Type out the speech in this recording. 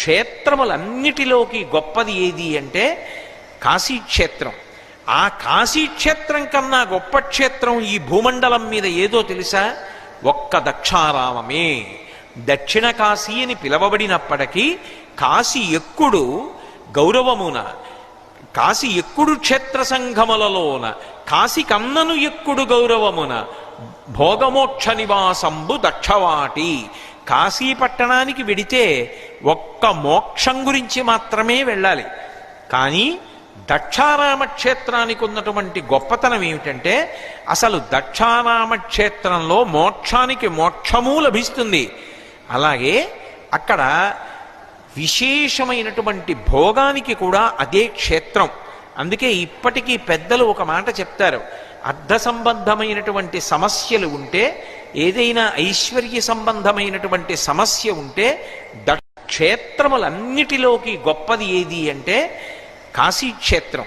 క్షేత్రములన్నిటిలోకి గొప్పది ఏది అంటే కాశీక్షేత్రం. ఆ కాశీక్షేత్రం కన్నా గొప్ప క్షేత్రం ఈ భూమండలం మీద ఏదో తెలుసా? ఒక్క దక్షారామమే. దక్షిణ కాశీ అని పిలవబడినప్పటికీ కాశీ ఎక్కుడు గౌరవమున, కాశీ ఎక్కుడు క్షేత్ర సంఘములలోన, కాశీ కన్నను ఎక్కుడు గౌరవమున భోగమోక్ష నివాసంబు దక్షవాటి. కాశీ పట్టణానికి వెడితే ఒక్క మోక్షం గురించి మాత్రమే వెళ్ళాలి. కానీ దక్షారామ క్షేత్రానికి ఉన్నటువంటి గొప్పతనం ఏమిటంటే అసలు దక్షారామ క్షేత్రంలో మోక్షానికి మోక్షము లభిస్తుంది. అలాగే అక్కడ విశేషమైనటువంటి భోగానికి కూడా అదే క్షేత్రం. అందుకే ఇప్పటికీ పెద్దలు ఒక మాట చెప్తారు, అర్థ సంబంధమైనటువంటి సమస్యలు ఉంటే, ఏదైనా ఐశ్వర్య సంబంధమైనటువంటి సమస్య ఉంటే క్షేత్రములన్నిటిలోకి గొప్పది ఏది అంటే కాశీక్షేత్రం.